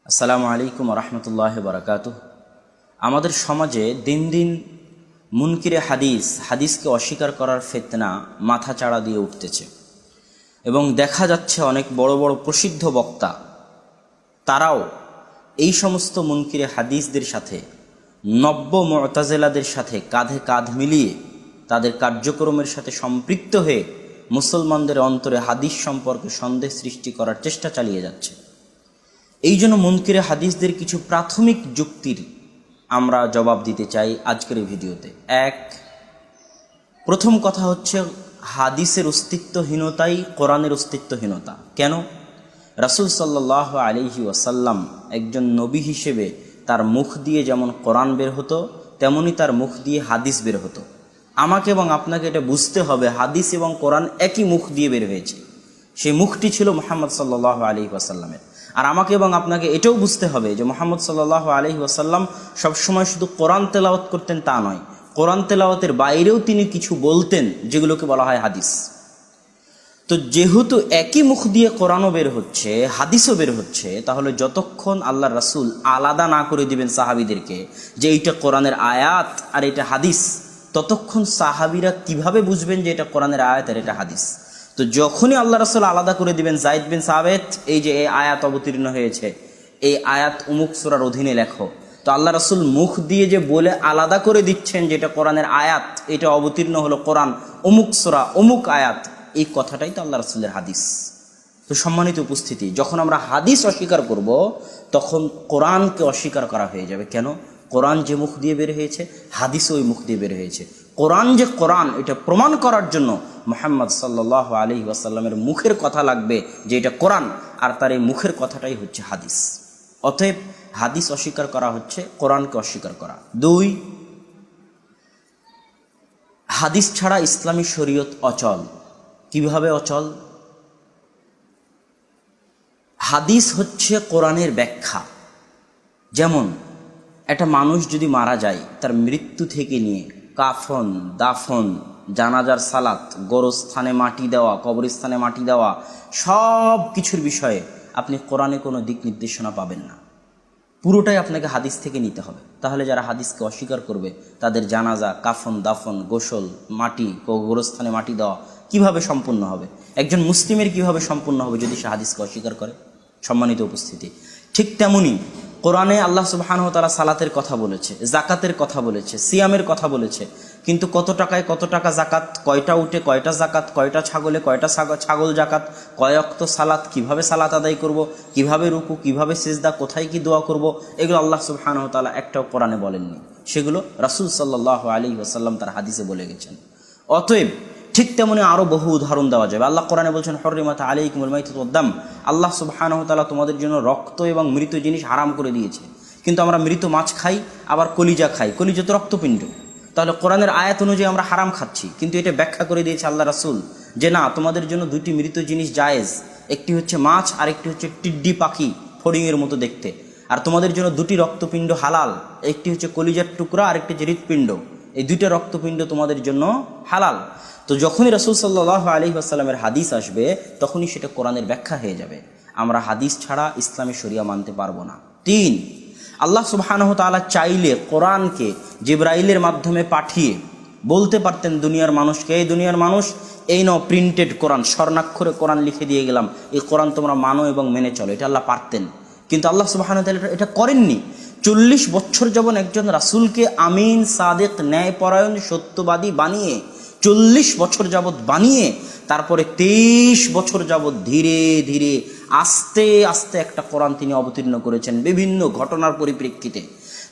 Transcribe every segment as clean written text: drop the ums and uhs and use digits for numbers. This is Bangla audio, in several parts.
আসসালামু আলাইকুম রহমতুল্লাহ বারাকাতুহ। আমাদের সমাজে দিন দিন মুনকিরে হাদিসকে অস্বীকার করার ফিতনা মাথা চাড়া দিয়ে উঠতেছে এবং দেখা যাচ্ছে অনেক বড় বড় প্রসিদ্ধ বক্তা তারাও এই সমস্ত মুনকিরে হাদিসদের সাথে নব্য মুতাজিলাদের সাথে কাঁধে কাঁধ মিলিয়ে তাদের কার্যক্রমের সাথে সম্পৃক্ত হয়ে মুসলমানদের অন্তরে হাদিস সম্পর্কে সন্দেহ সৃষ্টি করার চেষ্টা চালিয়ে যাচ্ছে। এই জন্য মুনকিরে হাদিসদের কিছু প্রাথমিক যুক্তির আমরা জবাব দিতে চাই আজকের এই ভিডিওতে। প্রথম কথা হচ্ছে হাদিসের অস্তিত্বহীনতাই কোরআনের অস্তিত্বহীনতা। কেন? রাসূল সাল্লাল্লাহু আলাইহি ওয়াসাল্লাম একজন নবী হিসেবে তার মুখ দিয়ে যেমন কোরআন বের হতো তেমনি তার মুখ দিয়ে হাদিস বের হতো। আমাকে এবং আপনাকে এটা বুঝতে হবে, হাদিস এবং কোরআন একই মুখ দিয়ে বের হয়েছে। সেই মুখটি ছিল মুহাম্মদ সাল্লাল্লাহু আলাইহি ওয়াসাল্লামের। আর আমাকে এবং আপনাকে এটাও বুঝতে হবে যে মুহাম্মদ সাল্লাল্লাহু আলাইহি ওয়াসাল্লাম সবসময় শুধু কোরআন তেলাওয়াত করতেন তা নয়, কোরআন তেলাওয়াতের বাইরেও তিনি কিছু বলতেন যেগুলোকে বলা হয় হাদিস। তো যেহেতু একই মুখ দিয়ে কোরআনও বের হচ্ছে হাদিসও বের হচ্ছে, তাহলে যতক্ষণ আল্লাহর রাসূল আলাদা না করে দিবেন সাহাবীদেরকে যে এইটা কোরআনের আয়াত আর এটা হাদিস, ততক্ষণ সাহাবীরা কিভাবে বুঝবেন যে এটা কোরআনের আয়াত আর এটা হাদিস? তো যখনই আল্লাহ রাসূল আলাদা করে দিবেন, যায়েদ বিন সাবিত এই যে এই আয়াত অবতীর্ণ হয়েছে, এই আয়াত অমুক সূরার অধীনে লেখো, তো আল্লাহ রাসূল মুখ দিয়ে যে বলে আলাদা করে দিচ্ছেন যে এটা কোরআনের আয়াত, এটা অবতীর্ণ হলো কোরআন অমুক সূরা অমুক আয়াত, এই কথাটাই তো আল্লাহ রাসূলের হাদিস। তো সম্মানিত উপস্থিতি, যখন আমরা হাদিস অস্বীকার করব তখন কোরআনকে অস্বীকার করা হয়ে যাবে। কেন? কোরআন যে মুখ দিয়ে বের হয়েছে হাদিসও ওই মুখ দিয়ে বের হয়েছে। কোরআন যে কোরআন এটা প্রমাণ করার জন্য মুহাম্মদ সাল্লাল্লাহু আলাইহি ওয়াসাল্লামের মুখের কথা লাগবে যে এটা কোরআন, আর তার এই মুখের কথাটাই হচ্ছে হাদিস। অতএব হাদিস অস্বীকার করা হচ্ছে কোরআনকে অস্বীকার করা। 2, হাদিস ছাড়া ইসলামী শরীয়ত অচল। কিভাবে অচল? হাদিস হচ্ছে কোরআনের ব্যাখ্যা। যেমন একটা মানুষ যদি মারা যায়, তার মৃত্যু থেকে নিয়ে কাফন, দাফন, জানাজার সালাত, গোরস্থানে মাটি দেওয়া, কবরস্থানে মাটি দেওয়া, সব কিছুর বিষয়ে আপনি কোরআনে কোনো দিক নির্দেশনা পাবেন না। পুরোটাই আপনাকে হাদিস থেকে নিতে হবে। তাহলে যারা হাদিসকে অস্বীকার করবে তাদের জানাজা, কাফন, দাফন, গোসল, মাটি, গোরস্থানে মাটি দেওয়া কিভাবে সম্পূর্ণ হবে? একজন মুসলিমের কিভাবে সম্পূর্ণ হবে যদি সে হাদিসকে অস্বীকার করে? সম্মানিত উপস্থিতি, ঠিক তেমনি কোরআনে আল্লাহ সুবহানাহু ওয়া তাআলা সালাতের কথা বলেছে, জাকাতের কথা বলেছে, সিয়ামের কথা বলেছে, কিন্তু কত টাকায় কত টাকা জাকাত, কয়টা উটে কয়টা জাকাত, কয়টা ছাগলে কয়টা ছাগল জাকাত, কয় ওয়াক্ত সালাত, কিভাবে সালাত আদায় করব, কিভাবে রুকু, কিভাবে সিজদা, কোথায় কি দোয়া করব, এগুলো আল্লাহ সুবহানাহু ওয়া তাআলা একটাও কোরআনে বলেননি। সেগুলো রাসূল সাল্লাল্লাহু আলাইহি ওয়াসাল্লাম তার হাদিসে বলে গেছেন। অতএব ঠিক তেমনি আরও বহু উদাহরণ দেওয়া যাবে। আল্লাহ কোরআনে বলছেন হুররিমাত আলাইকুমুল মাইতাতু ওয়াদ-দাম, আল্লাহ সুবহানাহু ওয়া তাআলা তোমাদের জন্য রক্ত এবং মৃত জিনিস হারাম করে দিয়েছে। কিন্তু আমরা মৃত মাছ খাই, আবার কলিজা খাই, কলিজা তো রক্তপিণ্ড। তাহলে কোরআনের আয়াত অনুযায়ী আমরা হারাম খাচ্ছি, কিন্তু এটা ব্যাখ্যা করে দিয়েছে আল্লাহ রাসূল যে না, তোমাদের জন্য দুটি মৃত জিনিস জায়েজ, একটি হচ্ছে মাছ আর একটি হচ্ছে টিড্ডি পাখি, ফড়িংয়ের মতো দেখতে। আর তোমাদের জন্য দুটি রক্তপিণ্ড হালাল, একটি হচ্ছে কলিজার টুকরা আর একটি হচ্ছে হৃৎপিণ্ড, এই দুইটা রক্তপিণ্ড তোমাদের জন্য হালাল। তো যখনই রাসূল সাল্লাল্লাহু আলাইহি ওয়াসাল্লামের হাদিস আসবে তখনই সেটা কোরআনের ব্যাখ্যা হয়ে যাবে। আমরা হাদিস ছাড়া ইসলামী শরিয়া মানতে পারবো না। 3, আল্লাহ সুবহানাহু ওয়া তাআলা চাইলে কোরআনকে জিবরাইলের মাধ্যমে পাঠিয়ে বলতে পারতেন দুনিয়ার মানুষকে, এই দুনিয়ার মানুষ, এই নাও প্রিন্টেড কোরআন, স্বর্ণাক্ষরে কোরআন লিখে দিয়ে গেলাম, এই কোরআন তোমরা মানো এবং মেনে চলো। এটা আল্লাহ পারতেন, কিন্তু আল্লাহ সুবহানাহু ওয়া তাআলা এটা করেননি। 40 বছর যখন একজন রাসূলকে আমিন, সাদিক, ন্যায়পরায়ণ, সত্যবাদী বানিয়ে 40 বছর যাবৎ বানিয়ে তারপরে 23 বছর যাবৎ ধীরে ধীরে আস্তে আস্তে একটা কোরআন তিনি অবতীর্ণ করেছেন বিভিন্ন ঘটনার পরিপ্রেক্ষিতে।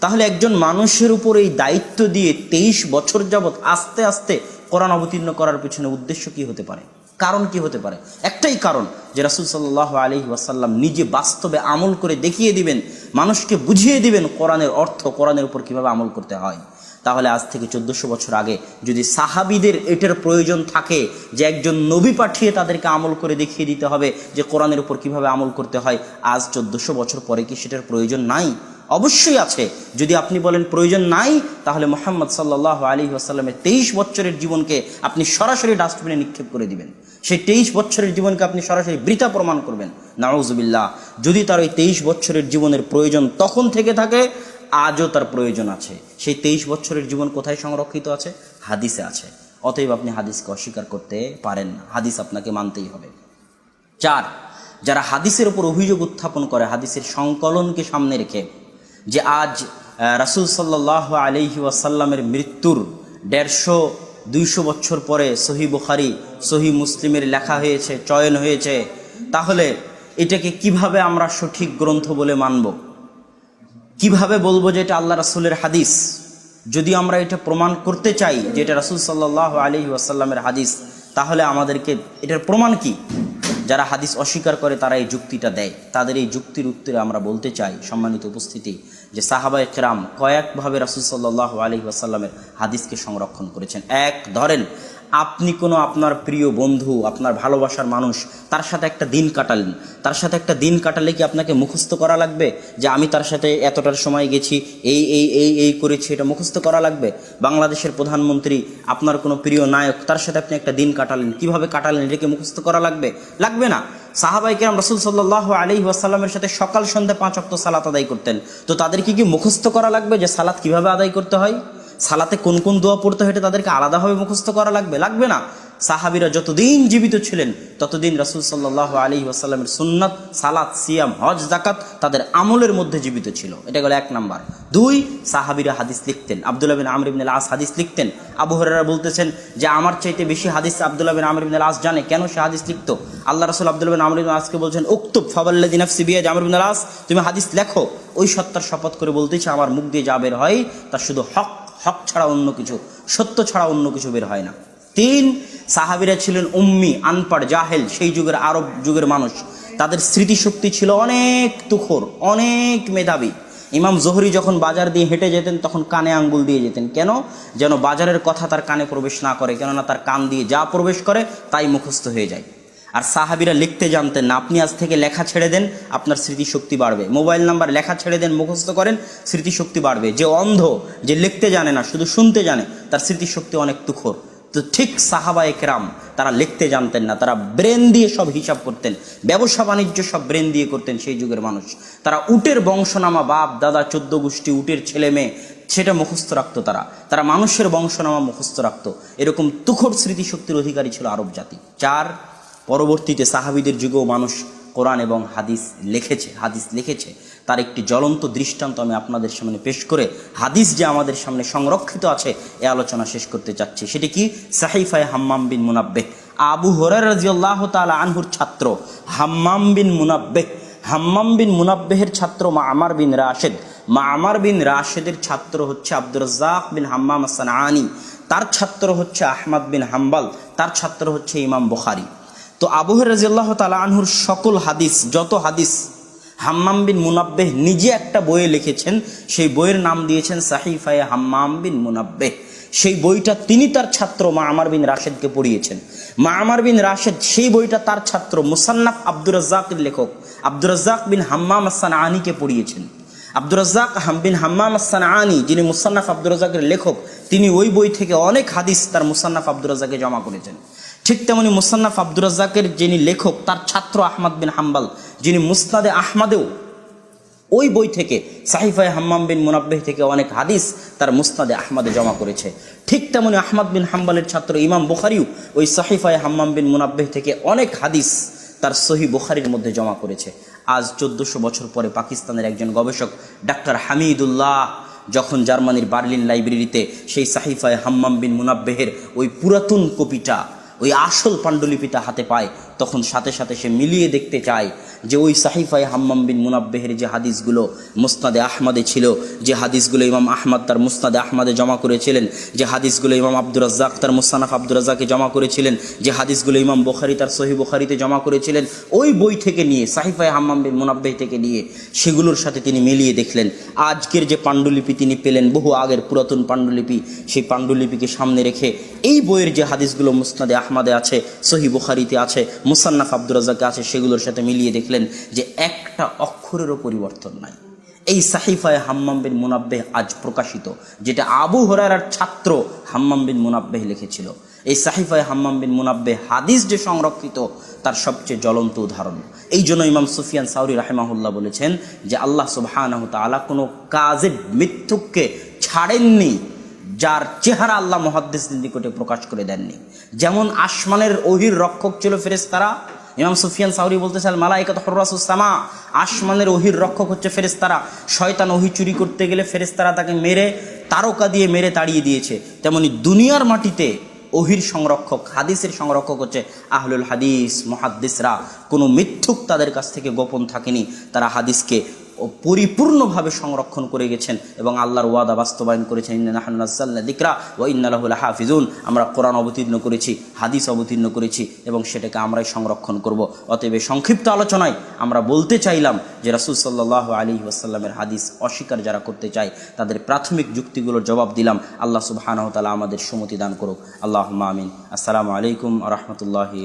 তাহলে একজন মানুষের উপর এই দায়িত্ব দিয়ে 23 বছর যাবৎ আস্তে আস্তে কোরআন অবতীর্ণ করার পিছনে উদ্দেশ্য কি হতে পারে? কারণ কি হতে পারে? একটাই কারণ, যে রাসূল সাল্লাল্লাহু আলাইহি ওয়াসাল্লাম নিজে বাস্তবে আমল করে দেখিয়ে দিবেন, মানুষকে বুঝিয়ে দিবেন কোরআনের অর্থ, কোরআনের উপর কিভাবে আমল করতে হয়। তাহলে আজ থেকে 1400 বছর আগে যদি সাহাবীদের এটার প্রয়োজন থাকে যে একজন নবী পাঠিয়ে তাদেরকে আমল করে দেখিয়ে দিতে হবে যে কোরআনের উপর কিভাবে আমল করতে হয়, আজ 1400 বছর পরে কি সেটার প্রয়োজন নাই? অবশ্যই আছে। যদি আপনি বলেন প্রয়োজন নাই, তাহলে মুহাম্মদ সাল্লাল্লাহু আলাইহি ওয়াসাল্লামের 23 বছরের জীবনকে আপনি সরাসরি ডাস্টবিনে নিক্ষেপ করে দিবেন। সেই 23 বছরের জীবনকে আপনি সরাসরি বৃথা প্রমাণ করবেন, নাউজুবিল্লাহ। যদি তার ওই 23 বছরের জীবনের প্রয়োজন তখন থেকে থাকে, আজও তার প্রয়োজন আছে। সেই 23 বছরের জীবন কোথায় সংরক্ষিত আছে? হাদিসে আছে। অতএব আপনি হাদিসকে অস্বীকার করতে পারেন না, হাদিস আপনাকে মানতেই হবে। 4, যারা হাদিসের উপর অভিযোগ উত্থাপন করে হাদিসের সংকলনকে সামনে রেখে, যে আজ রাসূল সাল্লাল্লাহু আলাইহি ওয়াসাল্লামের মৃত্যুর 150-200 বছর পরে সহিহ বুখারী, সহিহ মুসলিমের লেখা হয়েছে, চয়ন হয়েছে, তাহলে এটাকে কিভাবে আমরা সঠিক গ্রন্থ বলে মানব? কিভাবে বলবো যে এটা আল্লাহ রাসূলের হাদিস? যদি আমরা এটা প্রমাণ করতে চাই যে এটা রাসূল সাল্লাল্লাহু আলাইহি ওয়াসাল্লামের হাদিস, তাহলে আমাদেরকে এটার প্রমাণ কি? যারা হাদিস অস্বীকার করে তারা এই যুক্তিটা দেয়। তাদের এই যুক্তির উত্তরে আমরা বলতে চাই, সম্মানিত উপস্থিতি, যে সাহাবায়ে কেরাম কয়েকভাবে রাসূল সাল্লাল্লাহু আলাইহি ওয়াসাল্লামের হাদিসকে সংরক্ষণ করেছেন। এক, ধরেন আপনি কোনো আপনার প্রিয় বন্ধু, আপনার ভালোবাসার মানুষ, তার সাথে একটা দিন কাটালেন। তার সাথে একটা দিন কাটালে কি আপনাকে মুখস্থ করা লাগবে যে আমি তার সাথে এতটার সময় গেছি, এই এই এই এই করেছি, এটা মুখস্থ করা লাগবে? বাংলাদেশের প্রধানমন্ত্রী, আপনার কোনো প্রিয় নায়ক, তার সাথে আপনি একটা দিন কাটালেন, কিভাবে কাটালেন এটাকে মুখস্থ করা লাগবে? লাগবে না। সাহাবায়ে কেরাম রাসূল সাল্লাল্লাহু আলাইহি ওয়াসাল্লামের সাথে সকাল সন্ধ্যা 5 ওয়াক্ত সালাত আদায় করতেন। তো তাদেরকে কি মুখস্থ করা লাগবে যে সালাত কিভাবে আদায় করতে হয়, সালাতে কোন কোন দোয়া পড়তে হয়, তাদেরকে আলাদাভাবে মুখস্থ করা লাগবে? লাগবে না। সাহাবীরা যতদিন জীবিত ছিলেন ততদিন রাসূল সাল্লাল্লাহু আলাইহি ওয়াসাল্লামের সুন্নাত, সালাত, সিয়াম, হজ, যাকাত তাদের আমলের মধ্যে জীবিত ছিল। এটা গেল 1 নাম্বার। 2, সাহাবীরা হাদিস লিখতেন। আব্দুল্লাহ বিন আমর ইবনে আল-আস হাদিস লিখতেন। আবু হুরায়রা বলতেছেন যে আমার চাইতে বেশি হাদিস আব্দুল্লাহ বিন আমর ইবনে আল-আস জানে। কেন সে হাদিস লিখতো? আল্লাহ রাসূল আব্দুল্লাহ বিন আমর ইবনে আল-আসকে বলছেন, উকতুব ফাওয়াল্লাযী নাফসি বিয়াদি আমর ইবনে আল-আস, তুমি হাদিস লেখো। ওই সত্তার শপথ করে বলতেছে আমার মুখ দিয়ে যা বের হয় তা শুধু হক, হক ছাড়া অন্য কিছু, সত্য ছাড়া অন্য কিছু বের হয় না। 3, সাহাবীরা ছিলেন উম্মি, আনপড়, জাহেল, সেই যুগের আরব যুগের মানুষ। তাদের স্মৃতিশক্তি ছিল অনেক তুখর, অনেক মেধাবী। ইমাম জোহরি যখন বাজার দিয়ে হেঁটে যেতেন তখন কানে আঙ্গুল দিয়ে যেতেন। কেন? যেন বাজারের কথা তার কানে প্রবেশ না করে, কেননা তার কান দিয়ে যা প্রবেশ করে তাই মুখস্থ হয়ে যায়। আর সাহাবীরা লিখতে জানতেন না। আপনি আজ থেকে লেখা ছেড়ে দেন, আপনার স্মৃতিশক্তি বাড়বে। মোবাইল নাম্বার লেখা ছেড়ে দেন, মুখস্থ করেন, স্মৃতিশক্তি বাড়বে। যে অন্ধ, যে লিখতে জানে না, শুধু শুনতে জানে, তার স্মৃতিশক্তি অনেক তুখর। তো ঠিক সাহাবায়ে কেরাম তারা লিখতে জানতেন না, তারা ব্রেন দিয়ে সব হিসাব করতেন, ব্যবসা বাণিজ্য সব ব্রেন দিয়ে করতেন। সেই যুগের মানুষ তারা উটের বংশনামা, বাপ দাদা 14 গোষ্ঠী, উটের ছেলে মেয়ে, সেটা মুখস্থ রাখতো। তারা মানুষের বংশনামা মুখস্থ রাখতো। এরকম তুখর স্মৃতিশক্তির অধিকারী ছিল আরব জাতি। 4, পরবর্তীতে সাহাবীদের যুগেও মানুষ কোরআন এবং হাদিস লিখেছে। তার একটি জ্বলন্ত দৃষ্টান্ত আমি আপনাদের সামনে পেশ করে হাদিস যে আমাদের সামনে সংরক্ষিত আছে এ আলোচনা শেষ করতে চাচ্ছি। সেটি কি? সাহিফায়ে হাম্মাম বিন মুনাব্বিহ। আবু হুরায়রা রাদিয়াল্লাহু তাআলা আনহুর ছাত্র হাম্মাম বিন মুনাব্বিহ। হাম্মাম বিন মুনাব্বিহের ছাত্র মা'মার বিন রাশিদ। মা'মার বিন রাশিদের ছাত্র হচ্ছে আব্দুর রাজ্জাক বিন হাম্মাম আস-সানআনী। তার ছাত্র হচ্ছে আহমদ বিন হাম্বল। তার ছাত্র হচ্ছে ইমাম বুখারী। তো আবু হুরায়রা রাদিয়াল্লাহু তাআলা আনহুর সকল হাদিস, যত হাদিস, হাম্মাম বিন মুনাব্বিহ নিজে একটা বইয়ে লিখেছেন। সেই বইয়ের নাম দিয়েছেন সাহিফায়ে হাম্মাম বিন মুনাব্বিহ। সেই বইটা তিনি তার ছাত্র মা'মার বিন রাশিদকে পড়িয়েছেন। মা'মার বিন রাশিদ সেই বইটা তার ছাত্র মুসান্নাফ আব্দুর রাজ্জাকের লেখক আব্দুর রাজ্জাক বিন হাম্মাম আস-সানআনীকে পড়িয়েছেন। আব্দুর রাজ্জাক বিন হাম্মাম আস-সানআনী, যিনি মুসান্নাফ আব্দুর রাজ্জাকের লেখক, তিনি ওই বই থেকে অনেক হাদিস তার মুসান্নাফ আব্দুর রাজ্জাকে জমা করেছেন। ঠিক তেমনি মুসান্নাফ আব্দুর রাজ্জাকের যিনি লেখক, তার ছাত্র আহমদ বিন হাম্বল, যিনি মুসনাদে আহমদেও ওই বই থেকে সাহিফায়ে হাম্মাম বিন মুনাব্বিহ থেকে অনেক হাদিস তার মুসনাদে আহমদে জমা করেছে। ঠিক তেমনি আহমদ বিন হাম্বলের ছাত্র ইমাম বুখারীও ওই সাহিফায়ে হাম্মাম বিন মুনাব্বিহ থেকে অনেক হাদিস তার সহিহ বুখারীর মধ্যে জমা করেছে। আজ 1400 বছর পরে পাকিস্তানের একজন গবেষক ডাক্তার হামিদুল্লাহ যখন জার্মানির বার্লিন লাইব্রেরিতে সেই সাহিফায়ে হাম্মাম বিন মুনাব্বিহের ওই পুরাতন কপিটা, ওই আসল পাণ্ডুলিপিটা হাতে পায়, তখন সাথে সাথে সে মিলিয়ে দেখতে চায় যে ওই সাহিফায়ে হাম্মাম বিন মুনাব্বিহের যে হাদিসগুলো মুসনাদে আহমদে ছিল, যে হাদিসগুলো ইমাম আহমদ তার মুসনাদে আহমদে জমা করেছিলেন, যে হাদিসগুলো ইমাম আব্দুর রাজ্জাক তার মুসান্নাফ আব্দুর রাজ্জাকে জমা করেছিলেন, যে হাদিসগুলো ইমাম বুখারী তার সহিহ বুখারীতে জমা করেছিলেন, ওই বই থেকে নিয়ে, সাহিফায়ে হাম্মাম বিন মুনাব্বিহ থেকে নিয়ে সেগুলোর সাথে তিনি মিলিয়ে দেখলেন। আজকের যে পাণ্ডুলিপি তিনি পেলেন, বহু আগের পুরাতন পাণ্ডুলিপি, সেই পাণ্ডুলিপিকে সামনে রেখে এই বইয়ের যে হাদিসগুলো মুসনাদে আহমদে আছে, সহিহ বুখারীতে আছে, মুসান্নাফ আব্দুর রাজ্জাকে আছে, সেগুলোর সাথে মিলিয়ে দেখলেন যে একটা অক্ষরেরও পরিবর্তন নাই, এই সাহিফায়ে হাম্মাম বিন মুনাব্বিহ আজ প্রকাশিত, যেটা আবু হুরায়রার ছাত্র হাম্মাম বিন মুনাব্বিহ লিখেছিল। এই সাহিফায়ে হাম্মাম বিন মুনাব্বিহ হাদিস যে সংরক্ষিত তার সবচেয়ে জ্বলন্ত উদাহরণ। এই জন্য ইমাম সুফিয়ান সাউরি রাহিমাহুল্লাহ বলেছেন যে আল্লাহ সুবহানাহু তাআলা কোনো কাযিব মিথ্যুককে ছাড়েননি যার চেহারা আল্লাহ মুহাদ্দিসদের নিকটে প্রকাশ করে দেননি। যেমন আসমানের ওহির রক্ষক ছিল ফেরেশতারা, ইমাম সুফিয়ান সাউরি বলতেছেন মালাইকাতু হুররাসুস সামা, আসমানের ওহির রক্ষক হচ্ছে ফেরেশতারা। শয়তান ওহি চুরি করতে গেলে ফেরেশতারা তাকে মেরে তারকা দিয়ে মেরে তাড়িয়ে দিয়েছে। তেমনি দুনিয়ার মাটিতে ওহির সংরক্ষক, হাদিসের সংরক্ষক হচ্ছে আহলুল হাদিস, মুহাদ্দিসরা। কোনো মিথ্যুক তাদের কাছ থেকে গোপন থাকেনি, তারা হাদিসকে পরিপূর্ণভাবে সংরক্ষণ করে গেছেন এবং আল্লাহর ওয়াদা বাস্তবায়ন করেছেন। ইন্না নাহনু নাযালনা যিকরা ওয়া ইন্না লাহু লাহাফিজুন। আমরা কোরআন অবতীর্ণ করেছি, হাদিস অবতীর্ণ করেছি এবং সেটাকে আমরাই সংরক্ষণ করব। অতএব সংক্ষিপ্ত আলোচনায় আমরা বলতে চাইলাম যে রাসূল সাল্লাল্লাহু আলাইহি ওয়াসাল্লামের হাদিস অস্বীকার যারা করতে চায় তাদের প্রাথমিক যুক্তিগুলোর জবাব দিলাম। আল্লাহ সুবহানাহু ওয়া তাআলা আমাদের সুমতি দান করুক। আল্লাহুম্মা আমিন। আসসালামু আলাইকুম ওয়া রাহমাতুল্লাহি।